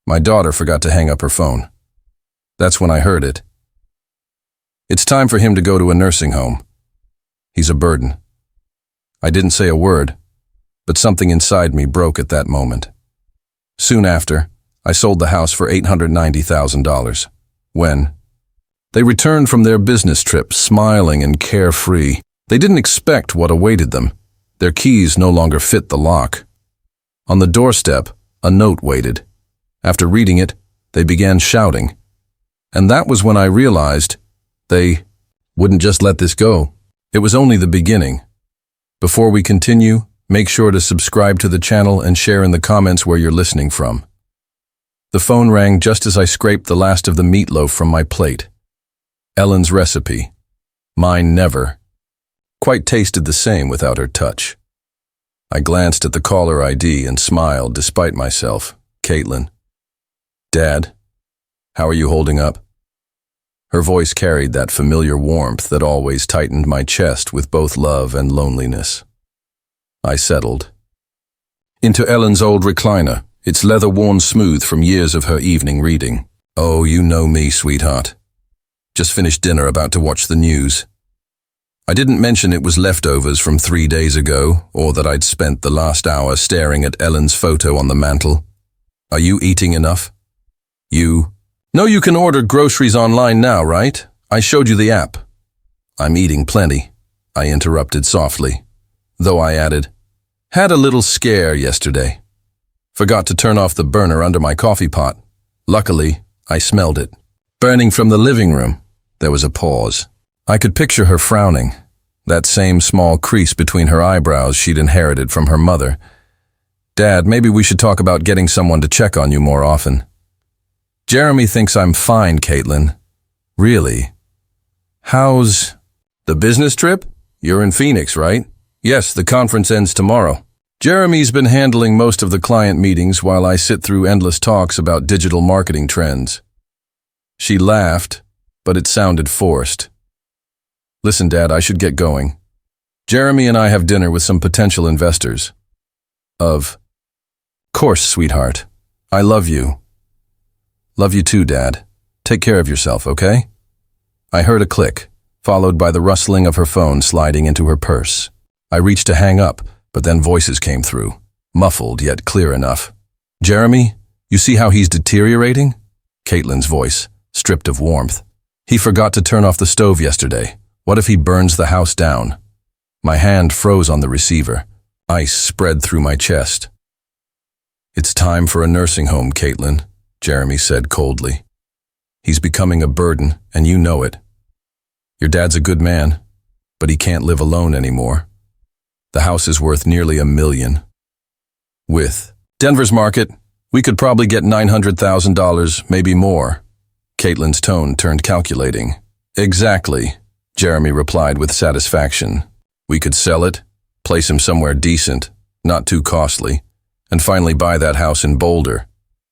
My daughter forgot to hang up her phone. That's when I heard it. It's time for him to go to a nursing home. He's a burden. I didn't say a word, but something inside me broke at that moment. Soon after, I sold the house for $890,000. When they returned from their business trip, smiling and carefree, they didn't expect what awaited them. Their keys no longer fit the lock. On the doorstep, a note waited. After reading it, they began shouting. And that was when I realized they wouldn't just let this go. It was only the beginning. Before we continue, make sure to subscribe to the channel and share in the comments where you're listening from. The phone rang just as I scraped the last of the meatloaf from my plate. Ellen's recipe. Mine never quite tasted the same without her touch. I glanced at the caller ID and smiled despite myself. Caitlin. Dad, how are you holding up? Her voice carried that familiar warmth that always tightened my chest with both love and loneliness. I settled into Ellen's old recliner, its leather worn smooth from years of her evening reading. Oh, you know me, sweetheart. Just finished dinner, about to watch the news. I didn't mention it was leftovers from 3 days ago, or that I'd spent the last hour staring at Ellen's photo on the mantel. Are you eating enough? You? No, you can order groceries online now, right? I showed you the app. I'm eating plenty, I interrupted softly, though I added, had a little scare yesterday. Forgot to turn off the burner under my coffee pot. Luckily, I smelled it. Burning from the living room. There was a pause. I could picture her frowning, that same small crease between her eyebrows she'd inherited from her mother. Dad, maybe we should talk about getting someone to check on you more often. Jeremy thinks I'm fine, Caitlin. Really? How's the business trip? You're in Phoenix, right? Yes, the conference ends tomorrow. Jeremy's been handling most of the client meetings while I sit through endless talks about digital marketing trends. She laughed, but it sounded forced. Listen, Dad, I should get going. Jeremy and I have dinner with some potential investors. Of course, sweetheart. I love you. Love you too, Dad. Take care of yourself, okay? I heard a click, followed by the rustling of her phone sliding into her purse. I reached to hang up, but then voices came through, muffled yet clear enough. Jeremy, you see how he's deteriorating? Caitlin's voice, stripped of warmth. He forgot to turn off the stove yesterday. What if he burns the house down? My hand froze on the receiver. Ice spread through my chest. It's time for a nursing home, Caitlin, Jeremy said coldly. He's becoming a burden, and you know it. Your dad's a good man, but he can't live alone anymore. The house is worth nearly $1 million. With Denver's market, we could probably get $900,000, maybe more. Caitlin's tone turned calculating. Exactly, Jeremy replied with satisfaction. We could sell it, place him somewhere decent, not too costly, and finally buy that house in Boulder,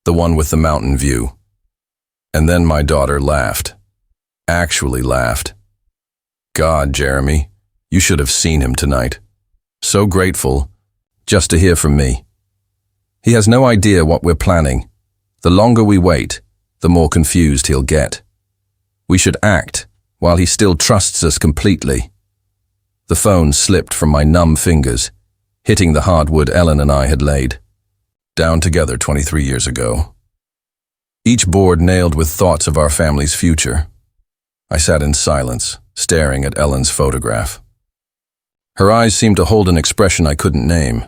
the one with the mountain view. And then my daughter laughed. Actually laughed. God, Jeremy, you should have seen him tonight. So grateful, just to hear from me. He has no idea what we're planning. The longer we wait, the more confused he'll get. We should act while he still trusts us completely. The phone slipped from my numb fingers, hitting the hardwood Ellen and I had laid down together 23 years ago. Each board nailed with thoughts of our family's future. I sat in silence, staring at Ellen's photograph. Her eyes seemed to hold an expression I couldn't name.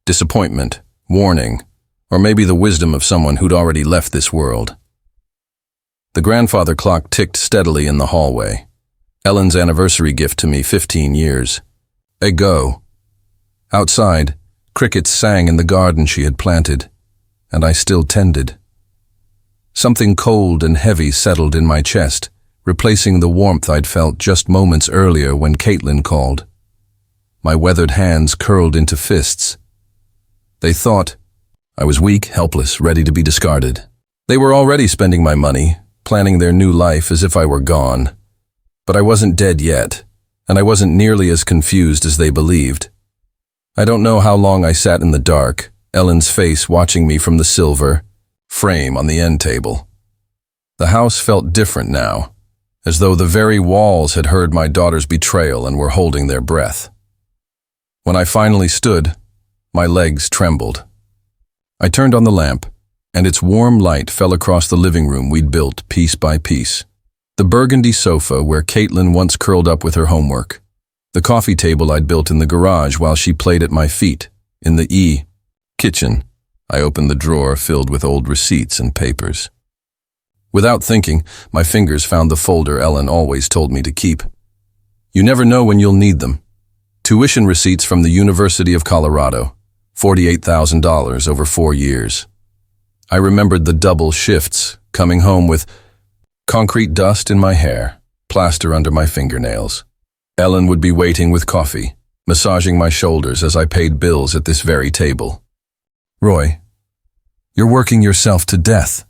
Disappointment, warning, or maybe the wisdom of someone who'd already left this world. The grandfather clock ticked steadily in the hallway. Ellen's anniversary gift to me 15 years ago. Outside, crickets sang in the garden she had planted, and I still tended. Something cold and heavy settled in my chest, replacing the warmth I'd felt just moments earlier when Caitlin called. My weathered hands curled into fists. They thought I was weak, helpless, ready to be discarded. They were already spending my money, planning their new life as if I were gone. But I wasn't dead yet, and I wasn't nearly as confused as they believed. I don't know how long I sat in the dark, Ellen's face watching me from the silver, frame on the end table. The house felt different now, as though the very walls had heard my daughter's betrayal and were holding their breath. When I finally stood, my legs trembled. I turned on the lamp, and its warm light fell across the living room we'd built piece by piece. The burgundy sofa where Caitlin once curled up with her homework. The coffee table I'd built in the garage while she played at my feet. In the kitchen, I opened the drawer filled with old receipts and papers. Without thinking, my fingers found the folder Ellen always told me to keep. You never know when you'll need them. Tuition receipts from the University of Colorado, $48,000 over 4 years. I remembered the double shifts, coming home with concrete dust in my hair, plaster under my fingernails. Ellen would be waiting with coffee, massaging my shoulders as I paid bills at this very table. "Roy, you're working yourself to death,"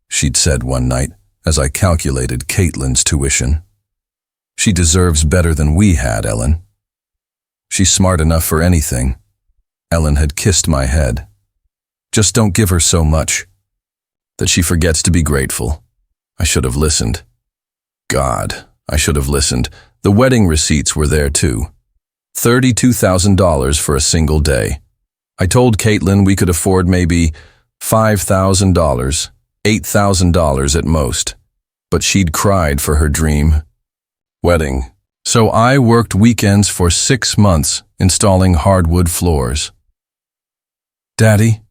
she'd said one night as I calculated Caitlin's tuition. "She deserves better than we had, Ellen. She's smart enough for anything." Ellen had kissed my head. "Just don't give her so much that she forgets to be grateful." I should have listened. God, I should have listened. The wedding receipts were there too. $32,000 for a single day. I told Caitlin we could afford maybe $5,000, $8,000 at most, but she'd cried for her dream wedding. So I worked weekends for 6 months installing hardwood floors. "Daddy,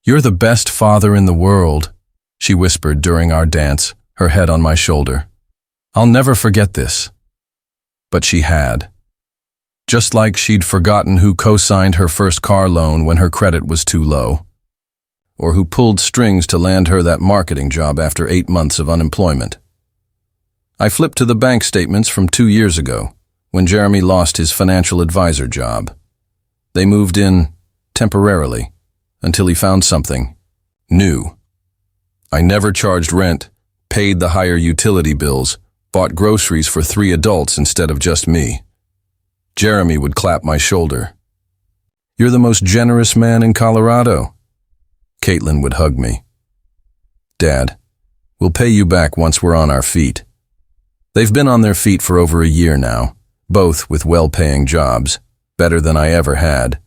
you're the best father in the world," she whispered during our dance, her head on my shoulder. "I'll never forget this." But she had. Just like she'd forgotten who co-signed her first car loan when her credit was too low, or who pulled strings to land her that marketing job after 8 months of unemployment. I flipped to the bank statements from 2 years ago, when Jeremy lost his financial advisor job. They moved in temporarily, until he found something new. I never charged rent, paid the higher utility bills, bought groceries for 3 adults instead of just me. Jeremy would clap my shoulder. "You're the most generous man in Colorado." Caitlin would hug me. "Dad, we'll pay you back once we're on our feet." They've been on their feet for over a year now, both with well-paying jobs, better than I ever had.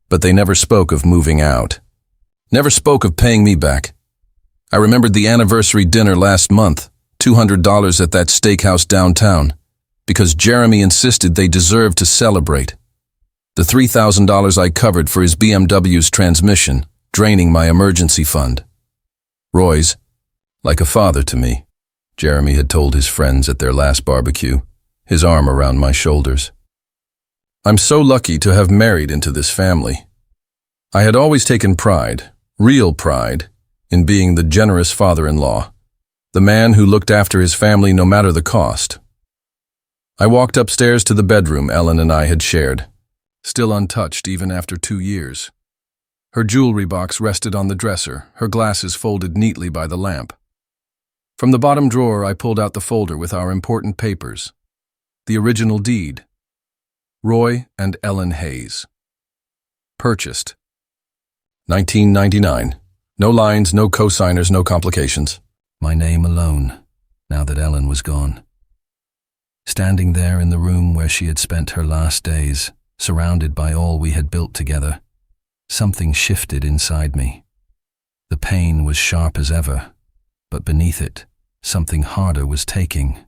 But they never spoke of moving out. Never spoke of paying me back. I remembered the anniversary dinner last month, $200 at that steakhouse downtown, because Jeremy insisted they deserved to celebrate. The $3,000 I covered for his BMW's transmission, draining my emergency fund. Roy's like a father to me, Jeremy had told his friends at their last barbecue, his arm around my shoulders. I'm so lucky to have married into this family. I had always taken pride, real pride, in being the generous father-in-law, the man who looked after his family no matter the cost. I walked upstairs to the bedroom Ellen and I had shared, still untouched even after 2 years. Her jewelry box rested on the dresser, her glasses folded neatly by the lamp. From the bottom drawer, I pulled out the folder with our important papers. The original deed. Roy and Ellen Hayes. Purchased. 1999. No lines, no co-signers, no complications. My name alone, now that Ellen was gone. Standing there in the room where she had spent her last days, surrounded by all we had built together, something shifted inside me. The pain was sharp as ever, but beneath it, something harder was taking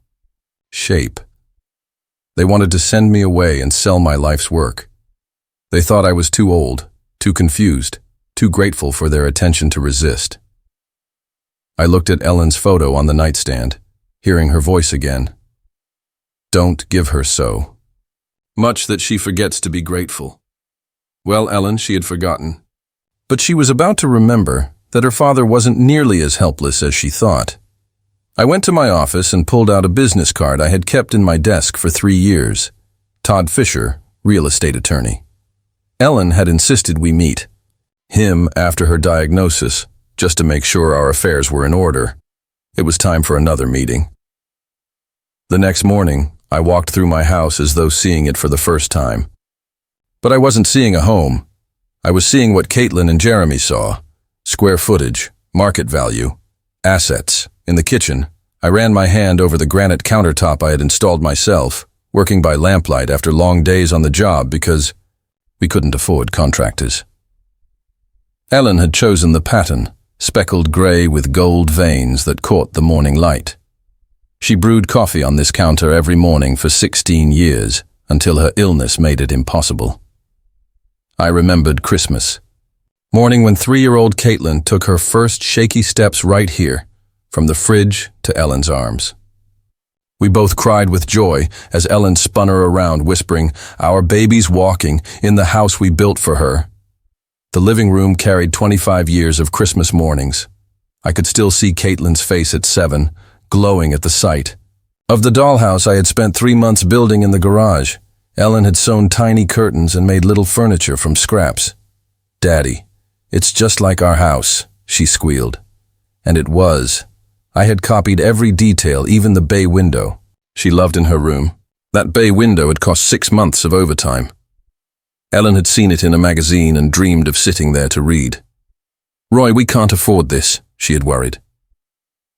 shape. They wanted to send me away and sell my life's work. They thought I was too old, too confused, too grateful for their attention to resist. I looked at Ellen's photo on the nightstand, hearing her voice again. Don't give her so much that she forgets to be grateful. Well, Ellen, she had forgotten. But she was about to remember that her father wasn't nearly as helpless as she thought. I went to my office and pulled out a business card I had kept in my desk for 3 years. Todd Fisher, real estate attorney. Ellen had insisted we meet. Him after her diagnosis, just to make sure our affairs were in order. It was time for another meeting. The next morning, I walked through my house as though seeing it for the first time. But I wasn't seeing a home. I was seeing what Caitlin and Jeremy saw. Square footage, market value, assets. In the kitchen, I ran my hand over the granite countertop I had installed myself, working by lamplight after long days on the job because we couldn't afford contractors. Ellen had chosen the pattern, speckled gray with gold veins that caught the morning light. She brewed coffee on this counter every morning for 16 years, until her illness made it impossible. I remembered Christmas, morning when 3-year-old Caitlin took her first shaky steps right here, from the fridge to Ellen's arms. We both cried with joy as Ellen spun her around, whispering, "Our baby's walking, in the house we built for her." The living room carried 25 years of Christmas mornings. I could still see Caitlin's face at 7, glowing at the sight. Of the dollhouse I had spent 3 months building in the garage, Ellen had sewn tiny curtains and made little furniture from scraps. "Daddy, it's just like our house," she squealed. And it was. I had copied every detail, even the bay window. She loved in her room. That bay window had cost 6 months of overtime. Ellen had seen it in a magazine and dreamed of sitting there to read. "Roy, we can't afford this," she had worried.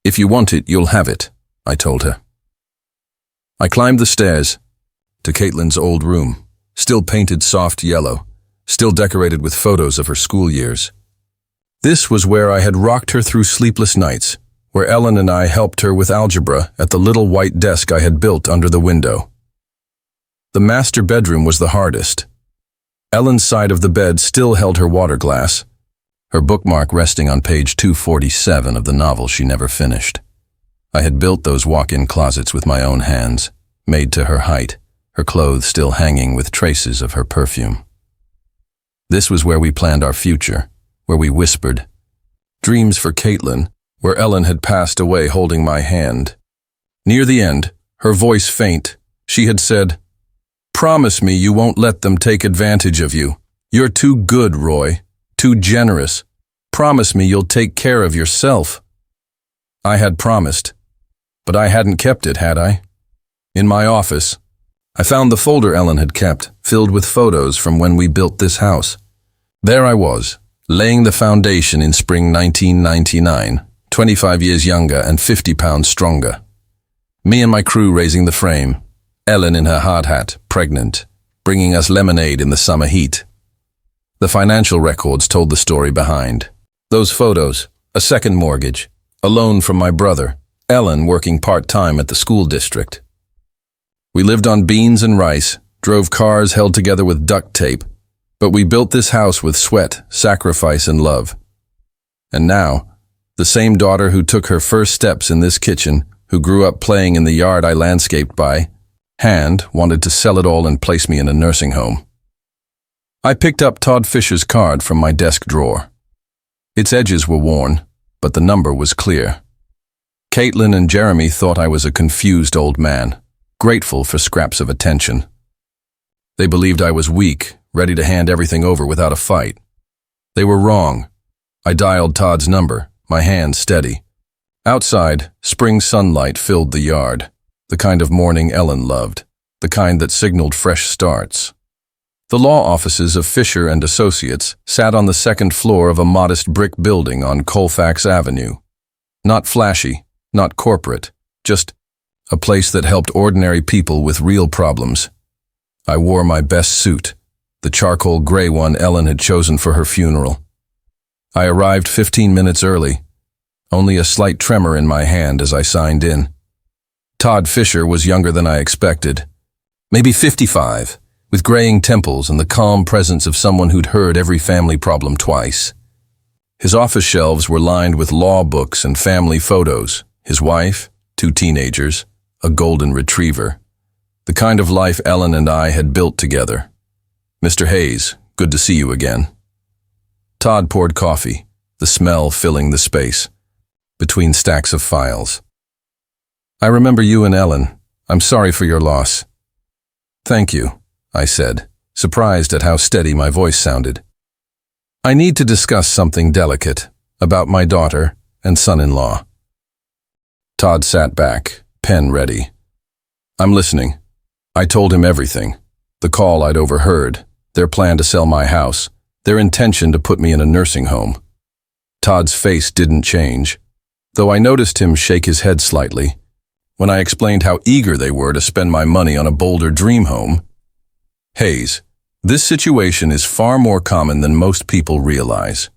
"If you want it, you'll have it," I told her. I climbed the stairs to Caitlin's old room, still painted soft yellow, still decorated with photos of her school years. This was where I had rocked her through sleepless nights, where Ellen and I helped her with algebra at the little white desk I had built under the window. The master bedroom was the hardest. Ellen's side of the bed still held her water glass, her bookmark resting on page 247 of the novel she never finished. I had built those walk-in closets with my own hands, made to her height, her clothes still hanging with traces of her perfume. This was where we planned our future, where we whispered dreams for Caitlin, where Ellen had passed away holding my hand. Near the end, her voice faint, she had said, "Promise me you won't let them take advantage of you. You're too good, Roy, too generous. Promise me you'll take care of yourself." I had promised, but I hadn't kept it, had I? In my office, I found the folder Ellen had kept, filled with photos from when we built this house. There I was, laying the foundation in spring 1999, 25 years younger and 50 pounds stronger. Me and my crew raising the frame, Ellen in her hard hat, pregnant, bringing us lemonade in the summer heat. The financial records told the story behind. Those photos, a second mortgage, a loan from my brother, Ellen working part-time at the school district. We lived on beans and rice, drove cars held together with duct tape, but we built this house with sweat, sacrifice, and love. And now, the same daughter who took her first steps in this kitchen, who grew up playing in the yard I landscaped by, hand wanted to sell it all and place me in a nursing home. I picked up Todd Fisher's card from my desk drawer. Its edges were worn, but the number was clear. Caitlin and Jeremy thought I was a confused old man, grateful for scraps of attention. They believed I was weak, ready to hand everything over without a fight. They were wrong. I dialed Todd's number, my hand steady. Outside, spring sunlight filled the yard, the kind of morning Ellen loved, the kind that signaled fresh starts. The law offices of Fisher and Associates sat on the second floor of a modest brick building on Colfax Avenue. Not flashy, not corporate, just a place that helped ordinary people with real problems. I wore my best suit, the charcoal gray one Ellen had chosen for her funeral. I arrived 15 minutes early, only a slight tremor in my hand as I signed in. Todd Fisher was younger than I expected, maybe 55, with graying temples and the calm presence of someone who'd heard every family problem twice. His office shelves were lined with law books and family photos, his wife, 2 teenagers, a golden retriever, the kind of life Ellen and I had built together. "Mr. Hayes, good to see you again." Todd poured coffee, the smell filling the space, between stacks of files. "I remember you and Ellen. I'm sorry for your loss." "Thank you," I said, surprised at how steady my voice sounded. "I need to discuss something delicate about my daughter and son-in-law." Todd sat back, pen ready. "I'm listening." I told him everything. The call I'd overheard, their plan to sell my house, their intention to put me in a nursing home. Todd's face didn't change, though I noticed him shake his head slightly when I explained how eager they were to spend my money on a Boulder dream home. Hayes, this situation is far more common than most people realize.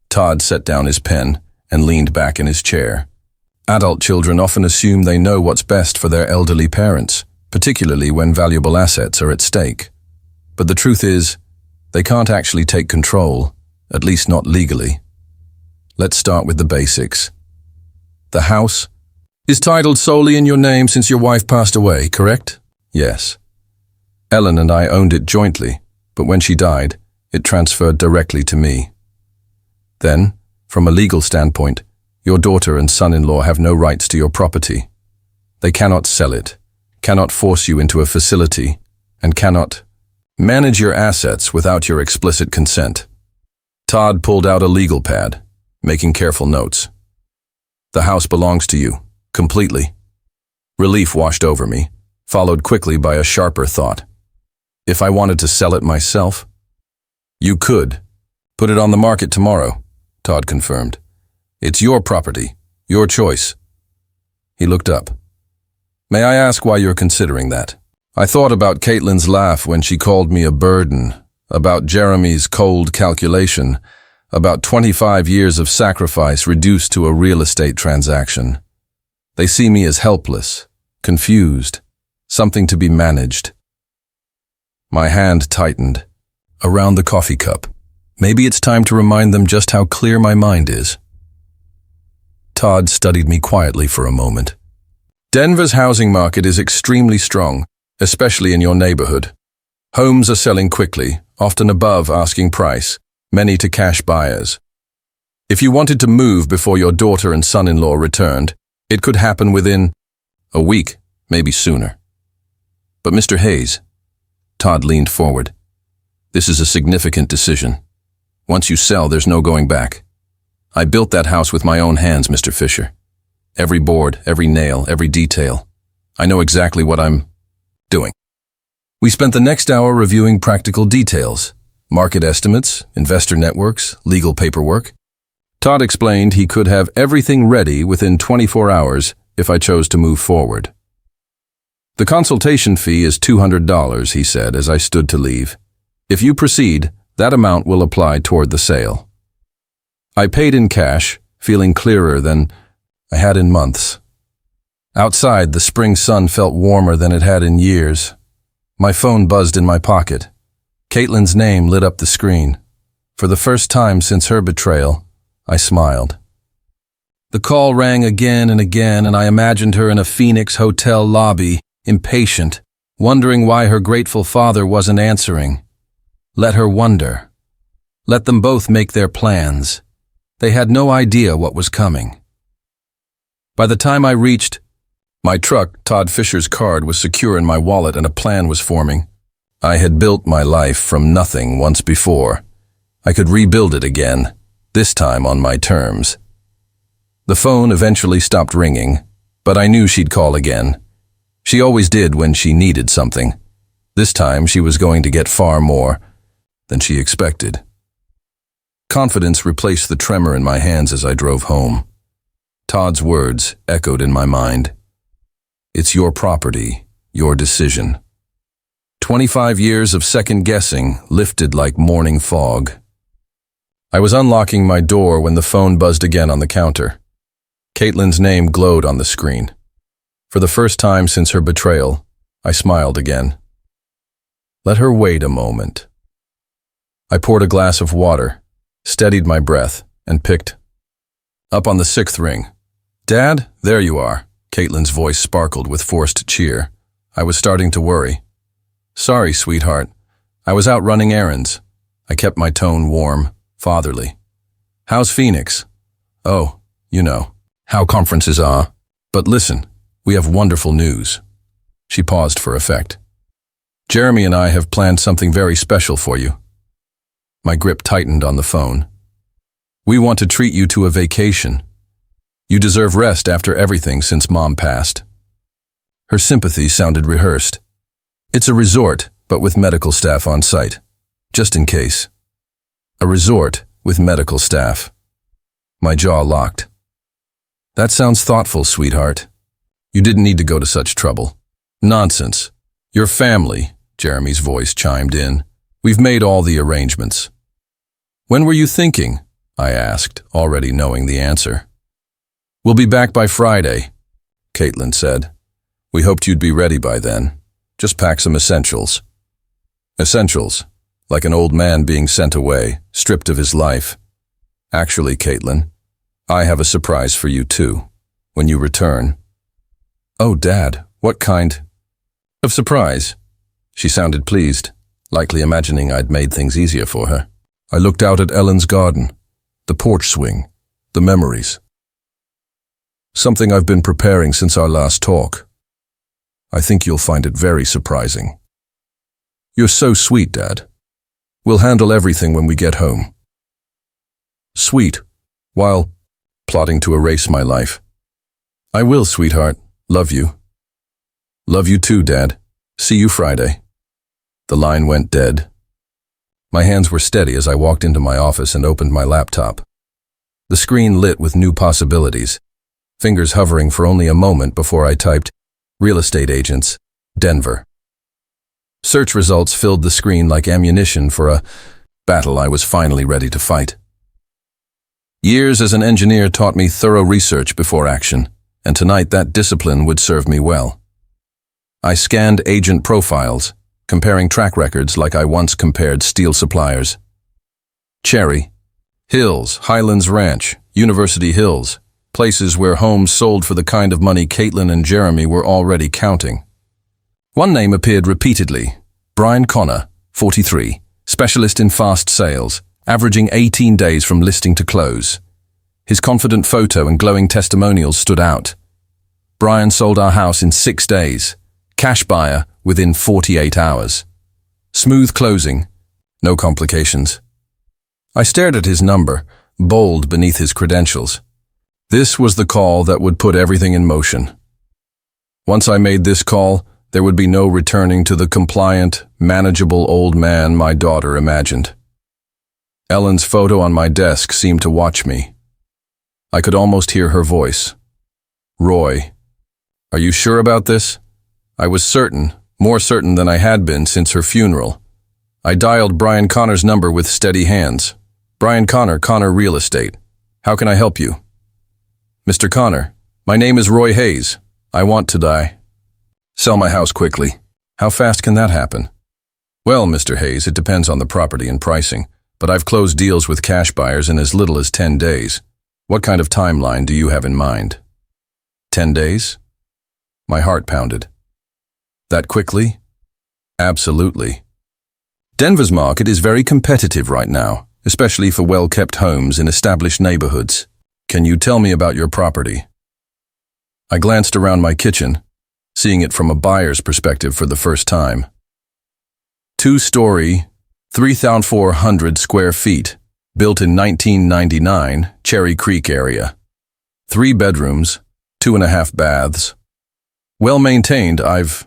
Todd set down his pen and leaned back in his chair. Adult children often assume they know what's best for their elderly parents, particularly when valuable assets are at stake. But the truth is, they can't actually take control, at least not legally. Let's start with the basics. The house is titled solely in your name since your wife passed away, correct? Yes. Ellen and I owned it jointly, but when she died, it transferred directly to me. Then, from a legal standpoint, your daughter and son-in-law have no rights to your property. They cannot sell it, cannot force you into a facility, and cannot manage your assets without your explicit consent. Todd pulled out a legal pad, making careful notes. The house belongs to you, completely. Relief washed over me, followed quickly by a sharper thought. If I wanted to sell it myself? You could. Put it on the market tomorrow, Todd confirmed. It's your property, your choice. He looked up. May I ask why you're considering that? I thought about Caitlin's laugh when she called me a burden, about Jeremy's cold calculation, about 25 years of sacrifice reduced to a real estate transaction. They see me as helpless, confused, something to be managed. My hand tightened around the coffee cup. Maybe it's time to remind them just how clear my mind is. Todd studied me quietly for a moment. Denver's housing market is extremely strong, especially in your neighborhood. Homes are selling quickly, often above asking price, many to cash buyers. If you wanted to move before your daughter and son-in-law returned, it could happen within a week, maybe sooner. But Mr. Hayes, Todd leaned forward. This is a significant decision. Once you sell, there's no going back. I built that house with my own hands, Mr. Fisher. Every board, every nail, every detail. I know exactly what I'm doing. We spent the next hour reviewing practical details, market estimates, investor networks, legal paperwork. Todd explained he could have everything ready within 24 hours if I chose to move forward. The consultation fee is $200, he said as I stood to leave. If you proceed, that amount will apply toward the sale. I paid in cash, feeling clearer than I had in months. Outside, the spring sun felt warmer than it had in years. My phone buzzed in my pocket. Caitlin's name lit up the screen. For the first time since her betrayal, I smiled. The call rang again and again, and I imagined her in a Phoenix hotel lobby, impatient, wondering why her grateful father wasn't answering. Let her wonder. Let them both make their plans. They had no idea what was coming. By the time I reached my truck, Todd Fisher's card was secure in my wallet and a plan was forming. I had built my life from nothing once before. I could rebuild it again, this time on my terms. The phone eventually stopped ringing, but I knew she'd call again. She always did when she needed something. This time she was going to get far more than she expected. Confidence replaced the tremor in my hands as I drove home. Todd's words echoed in my mind. It's your property, your decision. 25 years of second-guessing lifted like morning fog. I was unlocking my door when the phone buzzed again on the counter. Caitlin's name glowed on the screen. For the first time since her betrayal, I smiled again. Let her wait a moment. I poured a glass of water, steadied my breath, and picked up on the 6th ring. Dad, there you are. Caitlin's voice sparkled with forced cheer. I was starting to worry. Sorry, sweetheart. I was out running errands. I kept my tone warm, fatherly. How's Phoenix? Oh, you know, how conferences are. But listen, we have wonderful news. She paused for effect. Jeremy and I have planned something very special for you. My grip tightened on the phone. We want to treat you to a vacation. You deserve rest after everything since Mom passed. Her sympathy sounded rehearsed. It's a resort, but with medical staff on site, just in case. A resort with medical staff. My jaw locked. That sounds thoughtful, sweetheart. You didn't need to go to such trouble. Nonsense. Your family, Jeremy's voice chimed in. We've made all the arrangements. When were you thinking? I asked, already knowing the answer. We'll be back by Friday, Caitlin said. We hoped you'd be ready by then. Just pack some essentials. Essentials, like an old man being sent away, stripped of his life. Actually, Caitlin, I have a surprise for you too, when you return. Oh, Dad, what kind of surprise? She sounded pleased, likely imagining I'd made things easier for her. I looked out at Ellen's garden, the porch swing, the memories. Something I've been preparing since our last talk. I think you'll find it very surprising. You're so sweet, Dad. We'll handle everything when we get home. Sweet, while plotting to erase my life. I will, sweetheart. Love you. Love you too, Dad. See you Friday. The line went dead. My hands were steady as I walked into my office and opened my laptop. The screen lit with new possibilities, fingers hovering for only a moment before I typed, Real estate agents, Denver. Search results filled the screen like ammunition for a battle I was finally ready to fight. Years as an engineer taught me thorough research before action, and tonight that discipline would serve me well. I scanned agent profiles, comparing track records like I once compared steel suppliers. Cherry, Hills, Highlands Ranch, University Hills, places where homes sold for the kind of money Caitlin and Jeremy were already counting. One name appeared repeatedly, Brian Connor, 43, specialist in fast sales, averaging 18 days from listing to close. His confident photo and glowing testimonials stood out. Brian sold our house in 6 days, cash buyer within 48 hours. Smooth closing, no complications. I stared at his number, bold beneath his credentials. This was the call that would put everything in motion. Once I made this call, there would be no returning to the compliant, manageable old man my daughter imagined. Ellen's photo on my desk seemed to watch me. I could almost hear her voice. Roy, are you sure about this? I was certain, more certain than I had been since her funeral. I dialed Brian Connor's number with steady hands. Brian Connor, Connor Real Estate. How can I help you? Mr. Connor, my name is Roy Hayes. I want to die. Sell my house quickly. How fast can that happen? Well, Mr. Hayes, it depends on the property and pricing, but I've closed deals with cash buyers in as little as 10 days. What kind of timeline do you have in mind? 10 days? My heart pounded. That quickly? Absolutely. Denver's market is very competitive right now, especially for well-kept homes in established neighborhoods. Can you tell me about your property? I glanced around my kitchen, seeing it from a buyer's perspective for the first time. 2-story, 3,400 square feet, built in 1999, Cherry Creek area. 3 bedrooms, 2.5 baths. Well maintained. I've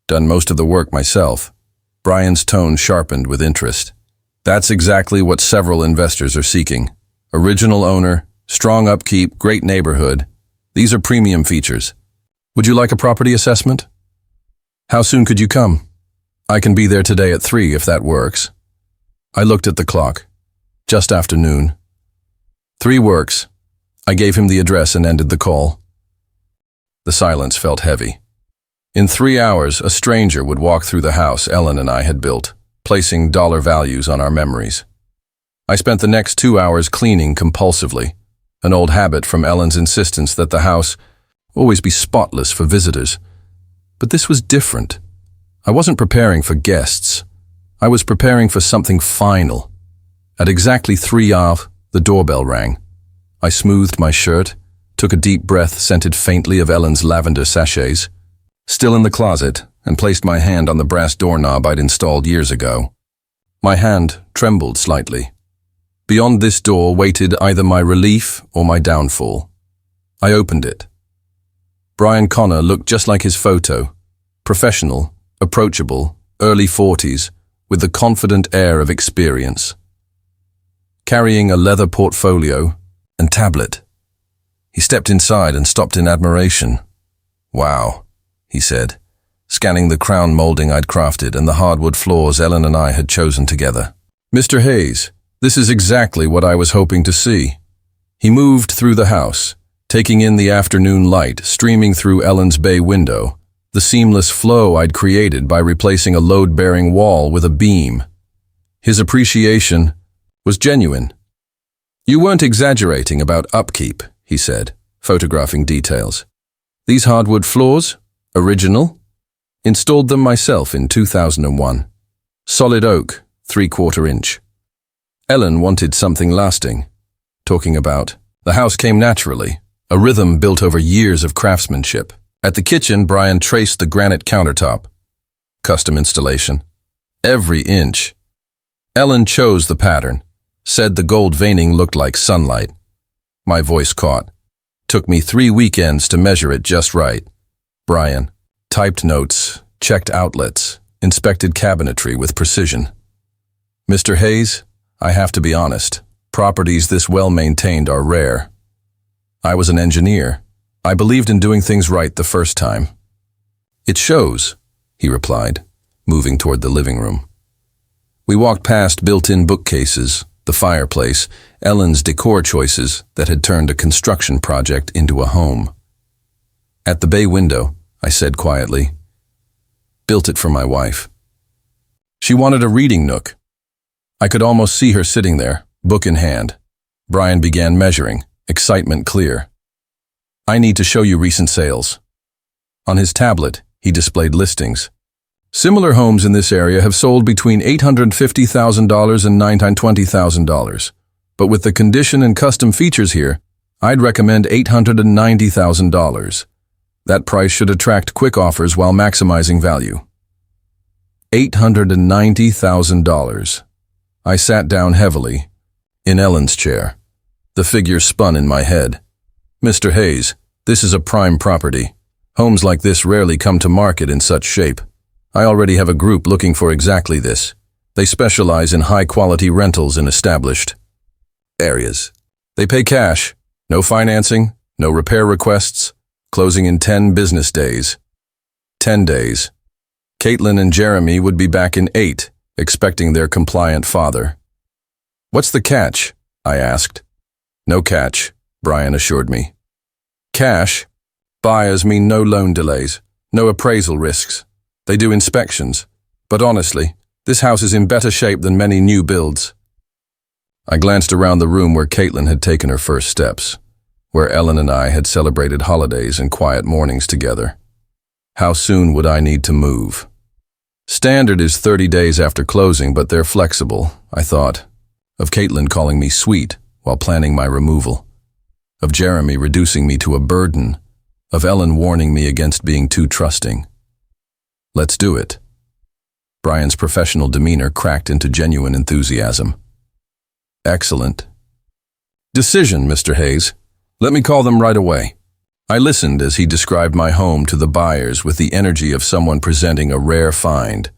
done most of the work myself. Brian's tone sharpened with interest. That's exactly what several investors are seeking. Original owner, strong upkeep, great neighborhood. These are premium features. Would you like a property assessment? How soon could you come? I can be there today at 3 if that works. I looked at the clock. Just after noon. 3 works. I gave him the address and ended the call. The silence felt heavy. In 3 hours, a stranger would walk through the house Ellen and I had built, placing dollar values on our memories. I spent the next 2 hours cleaning compulsively, an old habit from Ellen's insistence that the house always be spotless for visitors. But this was different. I wasn't preparing for guests. I was preparing for something final. At exactly 3 hours, the doorbell rang. I smoothed my shirt, took a deep breath scented faintly of Ellen's lavender sachets, still in the closet, and placed my hand on the brass doorknob I'd installed years ago. My hand trembled slightly. Beyond this door waited either my relief or my downfall. I opened it. Brian Connor looked just like his photo, professional, approachable, early 40s, with the confident air of experience. Carrying a leather portfolio, and tablet. He stepped inside and stopped in admiration. "Wow," he said, scanning the crown molding I'd crafted and the hardwood floors Ellen and I had chosen together. "Mr. Hayes, this is exactly what I was hoping to see." He moved through the house, taking in the afternoon light streaming through Ellen's bay window, the seamless flow I'd created by replacing a load-bearing wall with a beam. His appreciation was genuine. "You weren't exaggerating about upkeep," he said, photographing details. "These hardwood floors? Original? Installed them myself in 2001. Solid oak, 3/4 inch. Ellen wanted something lasting. Talking about, the house came naturally, a rhythm built over years of craftsmanship. At the kitchen, Brian traced the granite countertop. Custom installation. Every inch. Ellen chose the pattern, said the gold veining looked like sunlight. My voice caught. Took me 3 weekends to measure it just right. Brian typed notes, checked outlets, inspected cabinetry with precision. "Mr. Hayes, I have to be honest, properties this well-maintained are rare. I was an engineer. I believed in doing things right the first time." "It shows," he replied, moving toward the living room. We walked past built-in bookcases, the fireplace, Ellen's decor choices that had turned a construction project into a home. "At the bay window," I said quietly. "Built it for my wife. She wanted a reading nook." I could almost see her sitting there, book in hand. Brian began measuring, excitement clear. "I need to show you recent sales." On his tablet, he displayed listings. "Similar homes in this area have sold between $850,000 and $920,000. But with the condition and custom features here, I'd recommend $890,000. That price should attract quick offers while maximizing value." $890,000. I sat down heavily, in Ellen's chair. The figure spun in my head. "Mr. Hayes, this is a prime property. Homes like this rarely come to market in such shape. I already have a group looking for exactly this. They specialize in high-quality rentals in established areas. They pay cash, no financing, no repair requests, closing in 10 business days. 10 days. Caitlin and Jeremy would be back in 8, expecting their compliant father." "What's the catch?" I asked. "No catch," Brian assured me. "Cash? Buyers mean no loan delays, no appraisal risks. They do inspections. But honestly, this house is in better shape than many new builds." I glanced around the room where Caitlin had taken her first steps, where Ellen and I had celebrated holidays and quiet mornings together. How soon would I need to move? Standard is 30 days after closing, but they're flexible, I thought. Of Caitlin calling me sweet while planning my removal. Of Jeremy reducing me to a burden. Of Ellen warning me against being too trusting. "Let's do it." Brian's professional demeanor cracked into genuine enthusiasm. "Excellent. Decision, Mr. Hayes. Let me call them right away." I listened as he described my home to the buyers with the energy of someone presenting a rare find.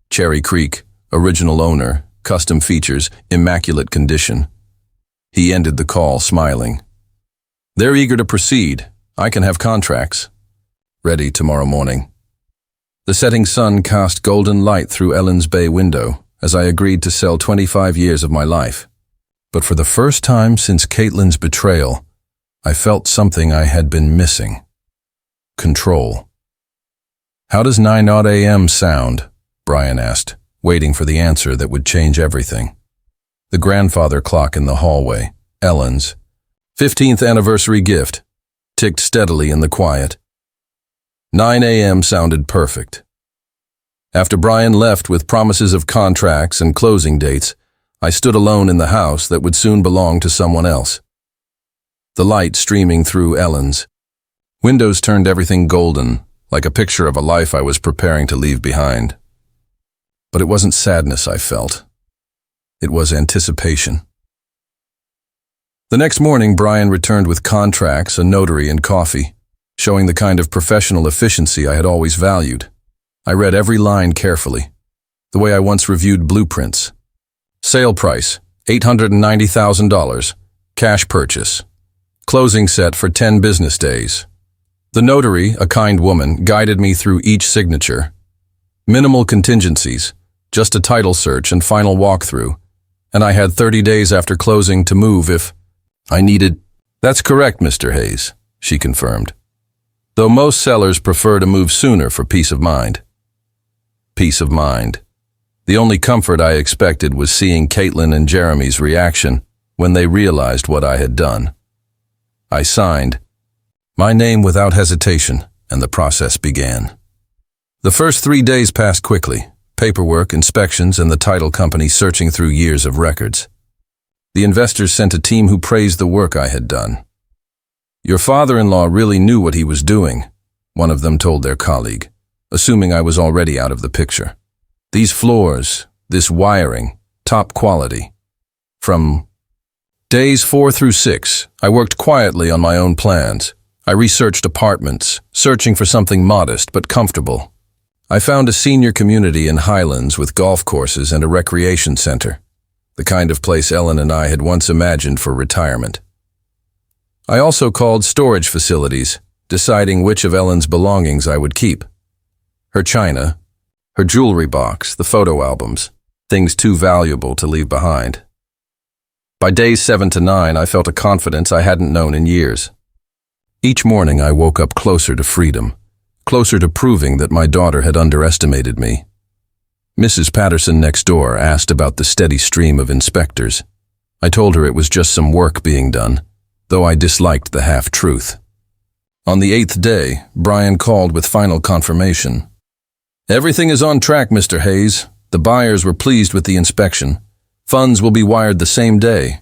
Cherry Creek, original owner, custom features, immaculate condition. He ended the call smiling. "They're eager to proceed. I can have contracts ready tomorrow morning." The setting sun cast golden light through Ellen's bay window as I agreed to sell 25 years of my life. But for the first time since Caitlin's betrayal, I felt something I had been missing. Control. "How does 9:00 a.m. sound?" Brian asked, waiting for the answer that would change everything. The grandfather clock in the hallway, Ellen's 15th anniversary gift, ticked steadily in the quiet. 9 a.m. sounded perfect. After Brian left with promises of contracts and closing dates, I stood alone in the house that would soon belong to someone else. The light streaming through Ellen's windows turned everything golden, like a picture of a life I was preparing to leave behind. But it wasn't sadness I felt. It was anticipation. The next morning, Brian returned with contracts, a notary, and coffee, showing the kind of professional efficiency I had always valued. I read every line carefully, the way I once reviewed blueprints. Sale price, $890,000. Cash purchase, Closing set for 10 business days. The notary, a kind woman, guided me through each signature. Minimal contingencies, just a title search and final walkthrough, and I had 30 days after closing to move if I needed. That's correct, Mr. Hayes, she confirmed. Though most sellers prefer to move sooner for peace of mind. Peace of mind. The only comfort I expected was seeing Caitlin and Jeremy's reaction when they realized what I had done. I signed my name without hesitation, and the process began. The first 3 days passed quickly, paperwork, inspections, and the title company searching through years of records. The investors sent a team who praised the work I had done. Your father-in-law really knew what he was doing, one of them told their colleague, assuming I was already out of the picture. These floors, this wiring, top quality. From days 4 through 6, I worked quietly on my own plans. I researched apartments, searching for something modest but comfortable. I found a senior community in Highlands with golf courses and a recreation center, the kind of place Ellen and I had once imagined for retirement. I also called storage facilities, deciding which of Ellen's belongings I would keep. Her china, her jewelry box, the photo albums, things too valuable to leave behind. By days 7 to 9, I felt a confidence I hadn't known in years. Each morning I woke up closer to freedom, closer to proving that my daughter had underestimated me. Mrs. Patterson next door asked about the steady stream of inspectors. I told her it was just some work being done, though I disliked the half-truth. On the 8th day, Brian called with final confirmation. Everything is on track, Mr. Hayes. The buyers were pleased with the inspection. Funds will be wired the same day.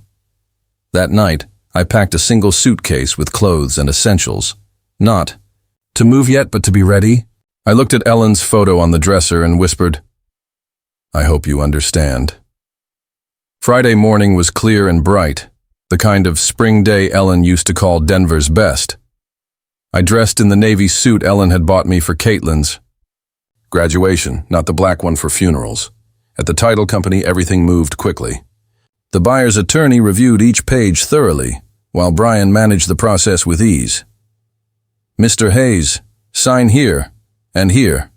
That night, I packed a single suitcase with clothes and essentials. Not to move yet, but to be ready. I looked at Ellen's photo on the dresser and whispered, I hope you understand. Friday morning was clear and bright, the kind of spring day Ellen used to call Denver's best. I dressed in the navy suit Ellen had bought me for Caitlin's graduation, not the black one for funerals. At the title company, everything moved quickly. The buyer's attorney reviewed each page thoroughly, while Brian managed the process with ease. Mr. Hayes, sign here and here.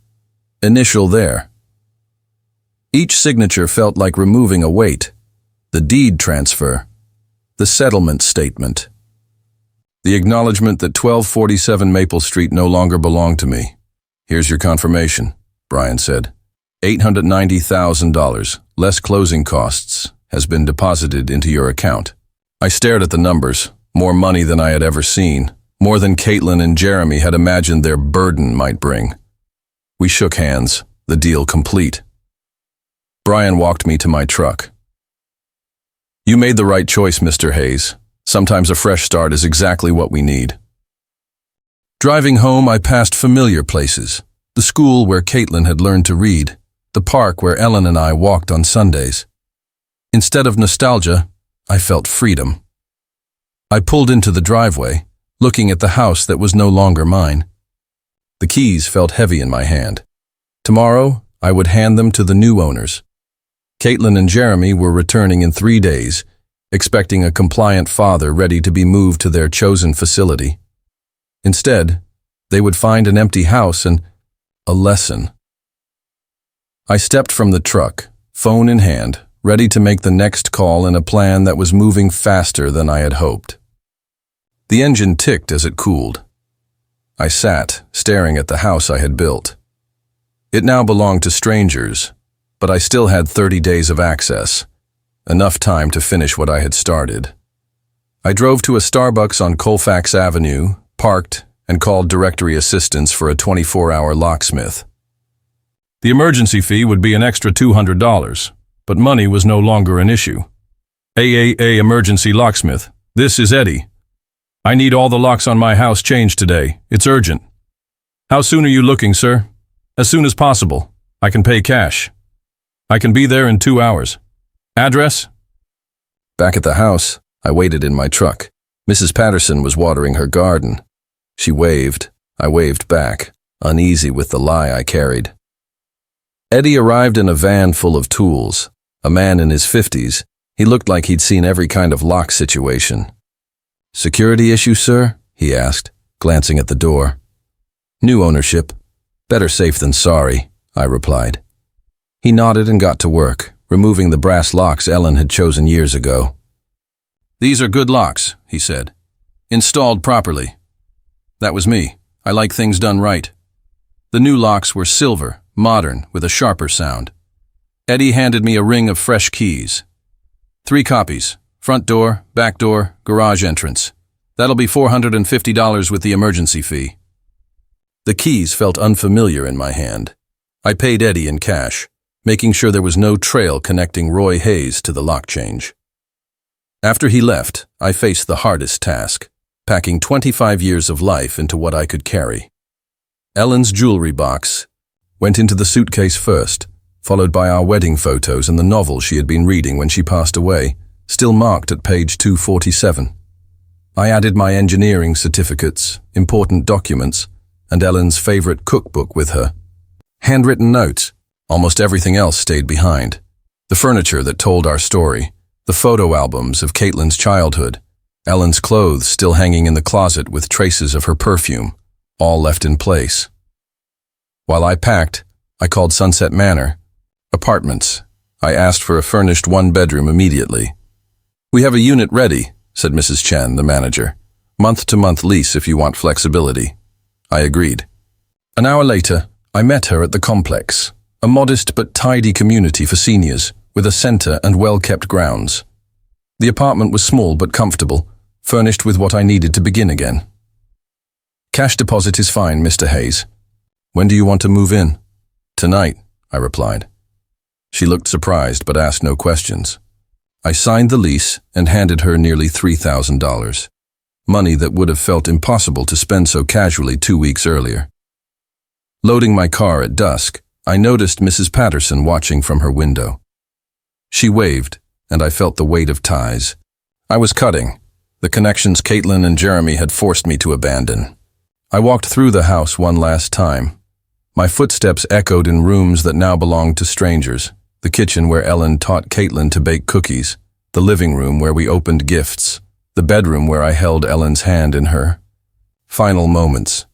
Initial there. Each signature felt like removing a weight. The deed transfer. The settlement statement. The acknowledgement that 1247 Maple Street no longer belonged to me. Here's your confirmation, Brian said. $890,000, less closing costs, has been deposited into your account. I stared at the numbers, more money than I had ever seen, more than Caitlin and Jeremy had imagined their burden might bring. We shook hands, the deal complete. Brian walked me to my truck. You made the right choice, Mr. Hayes. Sometimes a fresh start is exactly what we need. Driving home, I passed familiar places. The school where Caitlin had learned to read, the park where Ellen and I walked on Sundays. Instead of nostalgia, I felt freedom. I pulled into the driveway, looking at the house that was no longer mine. The keys felt heavy in my hand. Tomorrow, I would hand them to the new owners. Caitlin and Jeremy were returning in 3 days, expecting a compliant father ready to be moved to their chosen facility. Instead, they would find an empty house and a lesson. I stepped from the truck, phone in hand, ready to make the next call in a plan that was moving faster than I had hoped. The engine ticked as it cooled. I sat, staring at the house I had built. It now belonged to strangers, but I still had 30 days of access, enough time to finish what I had started. I drove to a Starbucks on Colfax Avenue, parked, and called directory assistance for a 24-hour locksmith. The emergency fee would be an extra $200, but money was no longer an issue. AAA Emergency Locksmith, this is Eddie. I need all the locks on my house changed today. It's urgent. How soon are you looking, sir? As soon as possible. I can pay cash. I can be there in 2 hours. Address? Back at the house, I waited in my truck. Mrs. Patterson was watering her garden. She waved. I waved back, uneasy with the lie I carried. Eddie arrived in a van full of tools. A man in his 50s, he looked like he'd seen every kind of lock situation. Security issue, sir? He asked, glancing at the door. New ownership. Better safe than sorry, I replied. He nodded and got to work, removing the brass locks Ellen had chosen years ago. These are good locks, he said. Installed properly. That was me. I like things done right. The new locks were silver, modern, with a sharper sound. Eddie handed me a ring of fresh keys. 3 copies. Front door, back door, garage entrance. That'll be $450 with the emergency fee. The keys felt unfamiliar in my hand. I paid Eddie in cash, making sure there was no trail connecting Roy Hayes to the lock change. After he left, I faced the hardest task, packing 25 years of life into what I could carry. Ellen's jewelry box went into the suitcase first, followed by our wedding photos and the novel she had been reading when she passed away, still marked at page 247. I added my engineering certificates, important documents, and Ellen's favorite cookbook with her. Handwritten notes. Almost everything else stayed behind. The furniture that told our story, the photo albums of Caitlin's childhood, Ellen's clothes still hanging in the closet with traces of her perfume, all left in place. While I packed, I called Sunset Manor. Apartments. I asked for a furnished 1-bedroom immediately. We have a unit ready, said Mrs. Chen, the manager. Month-to-month lease if you want flexibility. I agreed. An hour later, I met her at the complex, a modest but tidy community for seniors, with a center and well-kept grounds. The apartment was small but comfortable, furnished with what I needed to begin again. Cash deposit is fine, Mr. Hayes. When do you want to move in? Tonight, I replied. She looked surprised but asked no questions. I signed the lease and handed her nearly $3,000, money that would have felt impossible to spend so casually 2 weeks earlier. Loading my car at dusk, I noticed Mrs. Patterson watching from her window. She waved, and I felt the weight of ties. I was cutting, the connections Caitlin and Jeremy had forced me to abandon. I walked through the house one last time. My footsteps echoed in rooms that now belonged to strangers, the kitchen where Ellen taught Caitlin to bake cookies, the living room where we opened gifts, the bedroom where I held Ellen's hand in her. Final moments.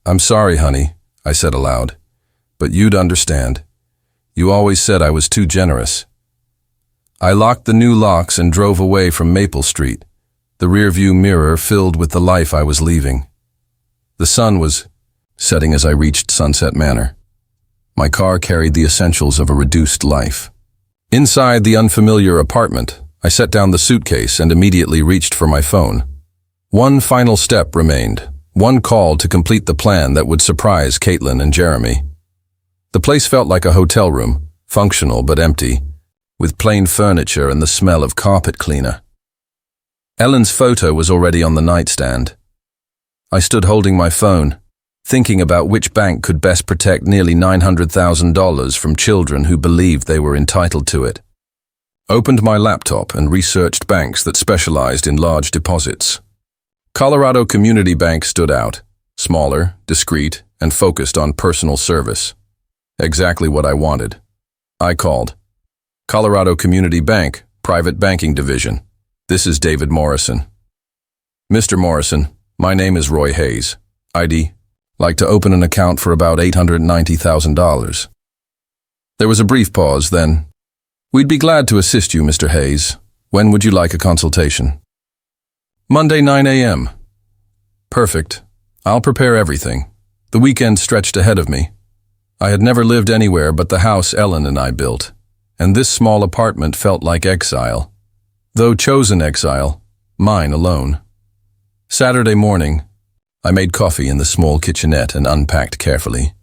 I'm sorry, honey, I said aloud, but you'd understand. You always said I was too generous. I locked the new locks and drove away from Maple Street, the rearview mirror filled with the life I was leaving. The sun was setting as I reached Sunset Manor. My car carried the essentials of a reduced life. Inside the unfamiliar apartment, I set down the suitcase and immediately reached for my phone. One final step remained, one call to complete the plan that would surprise Caitlin and Jeremy. The place felt like a hotel room, functional but empty, with plain furniture and the smell of carpet cleaner. Ellen's photo was already on the nightstand. I stood holding my phone, thinking about which bank could best protect nearly $900,000 from children who believed they were entitled to it. Opened my laptop and researched banks that specialized in large deposits. Colorado Community Bank stood out, smaller, discreet, and focused on personal service. Exactly what I wanted. I called. Colorado Community Bank, Private Banking Division. This is David Morrison. Mr. Morrison, my name is Roy Hayes. ID, like to open an account for about $890,000. There was a brief pause, then, we'd be glad to assist you, Mr. Hayes. When would you like a consultation? Monday, 9 a.m. Perfect. I'll prepare everything. The weekend stretched ahead of me. I had never lived anywhere but the house Ellen and I built, and this small apartment felt like exile. Though chosen exile, mine alone. Saturday morning, I made coffee in the small kitchenette and unpacked carefully.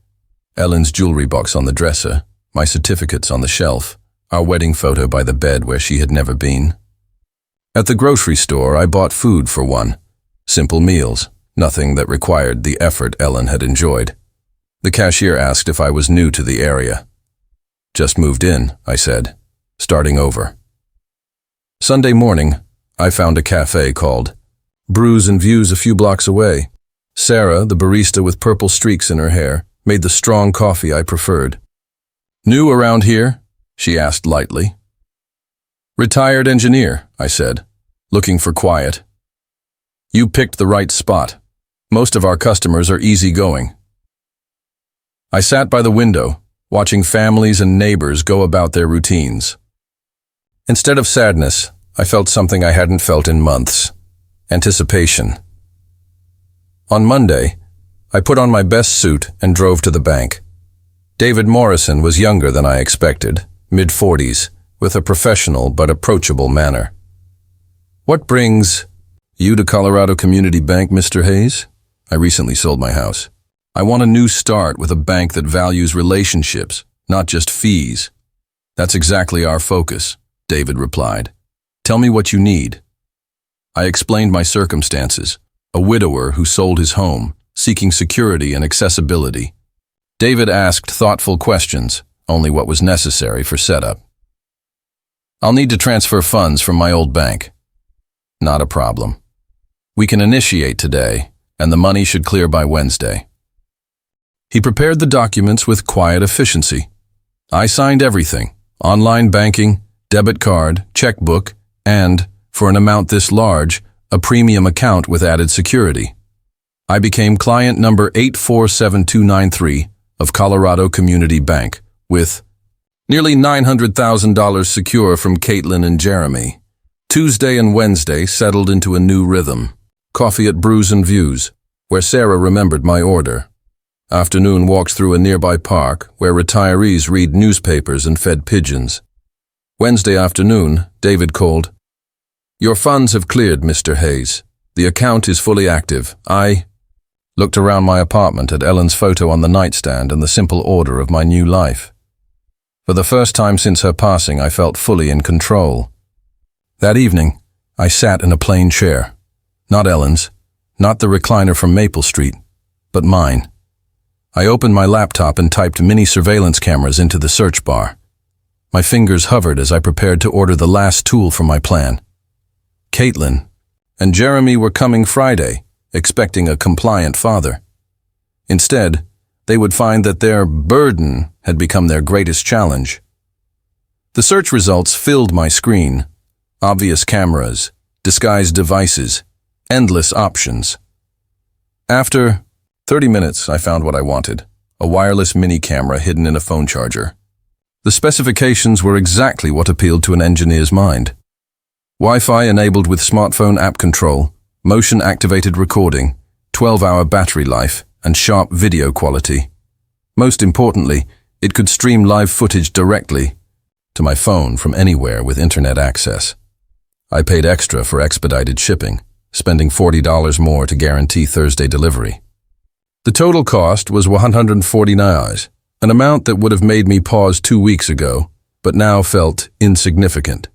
Ellen's jewelry box on the dresser, my certificates on the shelf, our wedding photo by the bed where she had never been. At the grocery store, I bought food for one. Simple meals, nothing that required the effort Ellen had enjoyed. The cashier asked if I was new to the area. Just moved in, I said, starting over. Sunday morning, I found a cafe called Brews and Views a few blocks away. Sarah, the barista with purple streaks in her hair, made the strong coffee I preferred. New around here? She asked lightly. Retired engineer, I said, looking for quiet. You picked the right spot. Most of our customers are easygoing. I sat by the window, watching families and neighbors go about their routines. Instead of sadness, I felt something I hadn't felt in months: anticipation. On Monday, I put on my best suit and drove to the bank. David Morrison was younger than I expected, mid-40s, with a professional but approachable manner. "What brings you to Colorado Community Bank, Mr. Hayes?" "I recently sold my house. I want a new start with a bank that values relationships, not just fees." "That's exactly our focus," David replied. "Tell me what you need." I explained my circumstances: a widower who sold his home, seeking security and accessibility. David asked thoughtful questions, only what was necessary for setup. "I'll need to transfer funds from my old bank." "Not a problem. We can initiate today, and the money should clear by Wednesday." He prepared the documents with quiet efficiency. I signed everything: online banking, debit card, checkbook, and, for an amount this large, a premium account with added security. I became client number 847293 of Colorado Community Bank, with nearly $900,000 secure from Caitlin and Jeremy. Tuesday and Wednesday settled into a new rhythm. Coffee at Brews and Views, where Sarah remembered my order. Afternoon walks through a nearby park where retirees read newspapers and fed pigeons. Wednesday afternoon, David called. "Your funds have cleared, Mr. Hayes. The account is fully active." I looked around my apartment at Ellen's photo on the nightstand and the simple order of my new life. For the first time since her passing, I felt fully in control. That evening, I sat in a plain chair. Not Ellen's, not the recliner from Maple Street, but mine. I opened my laptop and typed mini surveillance cameras into the search bar. My fingers hovered as I prepared to order the last tool for my plan. Caitlin and Jeremy were coming Friday, expecting a compliant father. Instead, they would find that their burden had become their greatest challenge. The search results filled my screen: obvious cameras, disguised devices, endless options. After 30 minutes, I found what I wanted: a wireless mini camera hidden in a phone charger. The specifications were exactly what appealed to an engineer's mind. Wi-Fi enabled with smartphone app control, motion-activated recording, 12-hour battery life, and sharp video quality. Most importantly, it could stream live footage directly to my phone from anywhere with internet access. I paid extra for expedited shipping, spending $40 more to guarantee Thursday delivery. The total cost was $149, an amount that would have made me pause 2 weeks ago, but now felt insignificant.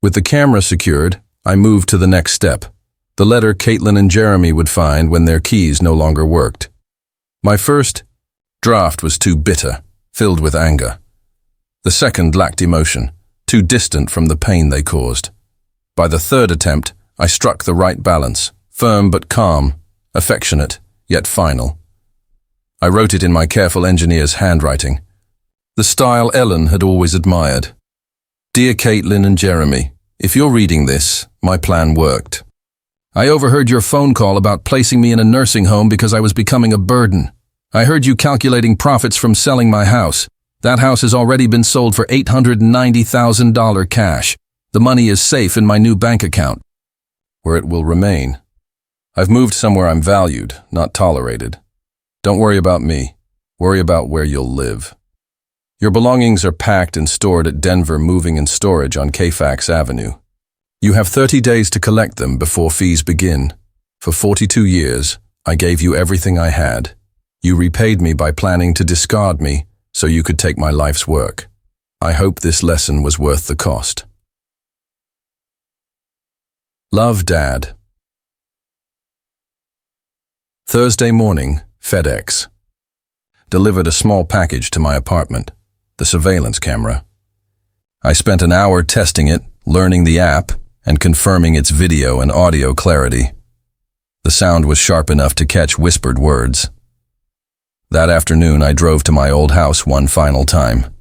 With the camera secured, I moved to the next step: the letter Caitlin and Jeremy would find when their keys no longer worked. My first draft was too bitter, filled with anger. The second lacked emotion, too distant from the pain they caused. By the third attempt, I struck the right balance: firm but calm, affectionate yet final. I wrote it in my careful engineer's handwriting, the style Ellen had always admired. "Dear Caitlin and Jeremy, if you're reading this, my plan worked. I overheard your phone call about placing me in a nursing home because I was becoming a burden. I heard you calculating profits from selling my house. That house has already been sold for $890,000 cash. The money is safe in my new bank account, where it will remain. I've moved somewhere I'm valued, not tolerated. Don't worry about me. Worry about where you'll live. Your belongings are packed and stored at Denver Moving and Storage on Fairfax Avenue. You have 30 days to collect them before fees begin. For 42 years, I gave you everything I had. You repaid me by planning to discard me so you could take my life's work. I hope this lesson was worth the cost. Love, Dad. Thursday morning, FedEx. Delivered a small package to my apartment, the surveillance camera. I spent an hour testing it, learning the app, and confirming its video and audio clarity. The sound was sharp enough to catch whispered words. That afternoon, I drove to my old house one final time.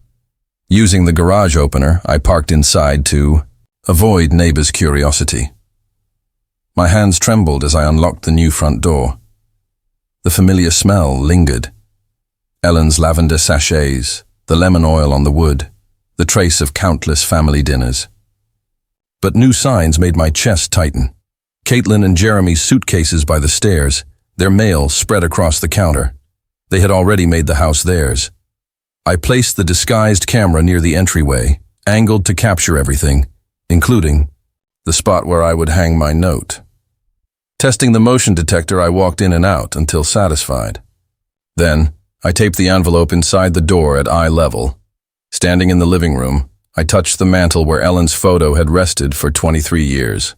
Using the garage opener, I parked inside to avoid neighbors' curiosity. My hands trembled as I unlocked the new front door. The familiar smell lingered. Ellen's lavender sachets, the lemon oil on the wood, the trace of countless family dinners. But new signs made my chest tighten. Caitlin and Jeremy's suitcases by the stairs, their mail spread across the counter. They had already made the house theirs. I placed the disguised camera near the entryway, angled to capture everything, including the spot where I would hang my note. Testing the motion detector, I walked in and out until satisfied. Then, I taped the envelope inside the door at eye level. Standing in the living room, I touched the mantel where Ellen's photo had rested for 23 years.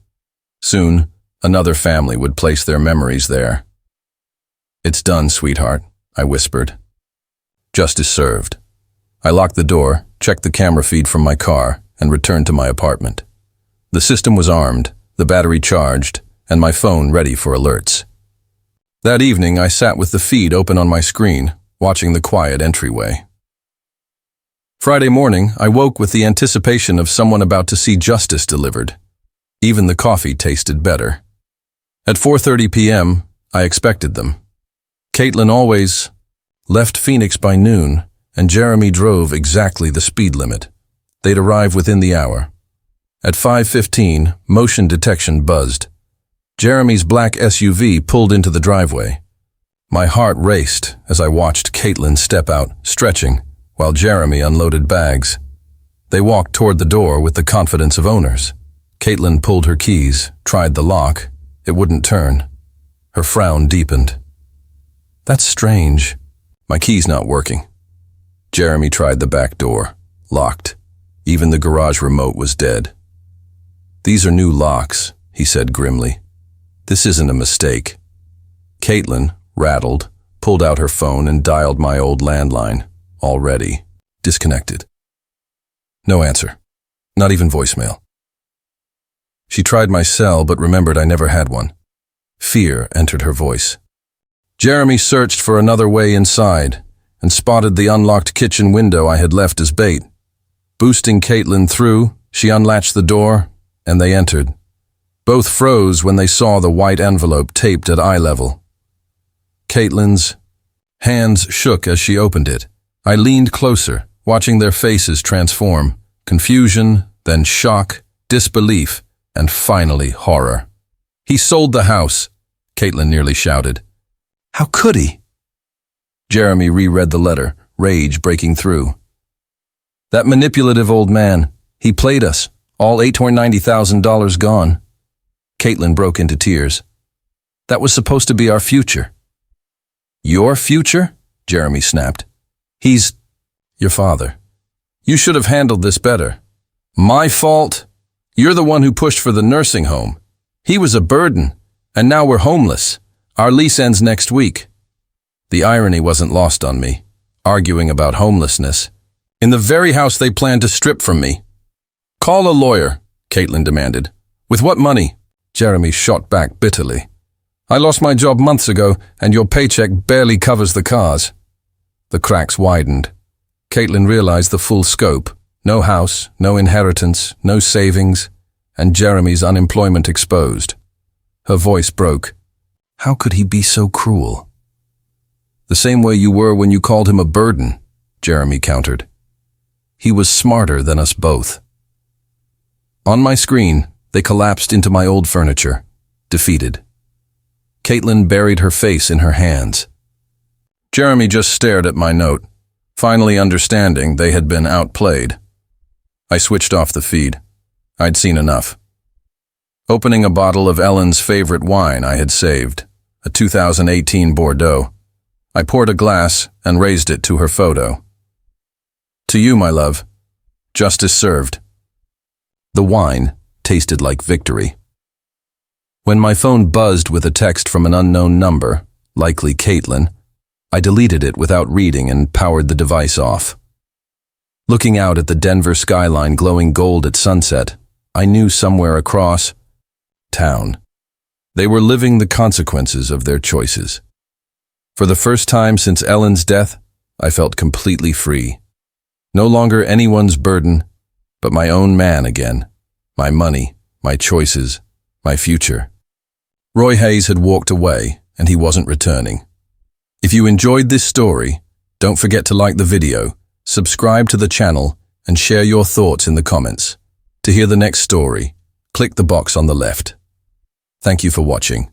Soon, another family would place their memories there. "It's done, sweetheart," I whispered. Justice served. I locked the door, checked the camera feed from my car, and returned to my apartment. The system was armed, the battery charged, and my phone ready for alerts. That evening, I sat with the feed open on my screen, watching the quiet entryway. Friday morning, I woke with the anticipation of someone about to see justice delivered. Even the coffee tasted better. At 4:30 p.m., I expected them. Caitlin always left Phoenix by noon, and Jeremy drove exactly the speed limit. They'd arrive within the hour. At 5:15, motion detection buzzed. Jeremy's black SUV pulled into the driveway. My heart raced as I watched Caitlin step out, stretching, while Jeremy unloaded bags. They walked toward the door with the confidence of owners. Caitlin pulled her keys, tried the lock. It wouldn't turn. Her frown deepened. "That's strange. My key's not working." Jeremy tried the back door. Locked. Even the garage remote was dead. "These are new locks," he said grimly. "This isn't a mistake." Caitlin, rattled, pulled out her phone and dialed my old landline. Already disconnected. No answer. Not even voicemail. She tried my cell but remembered I never had one. Fear entered her voice. Jeremy searched for another way inside and spotted the unlocked kitchen window I had left as bait. Boosting Caitlin through, she unlatched the door, and they entered. Both froze when they saw the white envelope taped at eye level. Caitlin's hands shook as she opened it. I leaned closer, watching their faces transform. Confusion, then shock, disbelief, and finally horror. "He sold the house," Caitlin nearly shouted. "How could he?" Jeremy reread the letter, rage breaking through. "That manipulative old man. He played us. All $890,000 gone." Caitlin broke into tears. "That was supposed to be our future." "Your future?" Jeremy snapped. "He's your father. You should have handled this better." "My fault? You're the one who pushed for the nursing home. He was a burden, and now we're homeless. Our lease ends next week." The irony wasn't lost on me, arguing about homelessness, in the very house they planned to strip from me. "Call a lawyer," Caitlin demanded. "With what money?" Jeremy shot back bitterly. "I lost my job months ago, and your paycheck barely covers the cars." The cracks widened. Caitlin realized the full scope. No house, no inheritance, no savings, and Jeremy's unemployment exposed. Her voice broke. "How could he be so cruel?" "The same way you were when you called him a burden," Jeremy countered. "He was smarter than us both." On my screen, they collapsed into my old furniture, defeated. Caitlin buried her face in her hands. Jeremy just stared at my note, finally understanding they had been outplayed. I switched off the feed. I'd seen enough. Opening a bottle of Ellen's favorite wine I had saved, a 2018 Bordeaux, I poured a glass and raised it to her photo. "To you, my love. Justice served." The wine tasted like victory. When my phone buzzed with a text from an unknown number, likely Caitlin, I deleted it without reading and powered the device off. Looking out at the Denver skyline glowing gold at sunset, I knew somewhere across town they were living the consequences of their choices. For the first time since Ellen's death, I felt completely free. No longer anyone's burden, but my own man again. My money, my choices, my future. Roy Hayes had walked away, and he wasn't returning. If you enjoyed this story, don't forget to like the video, subscribe to the channel, and share your thoughts in the comments. To hear the next story, click the box on the left. Thank you for watching.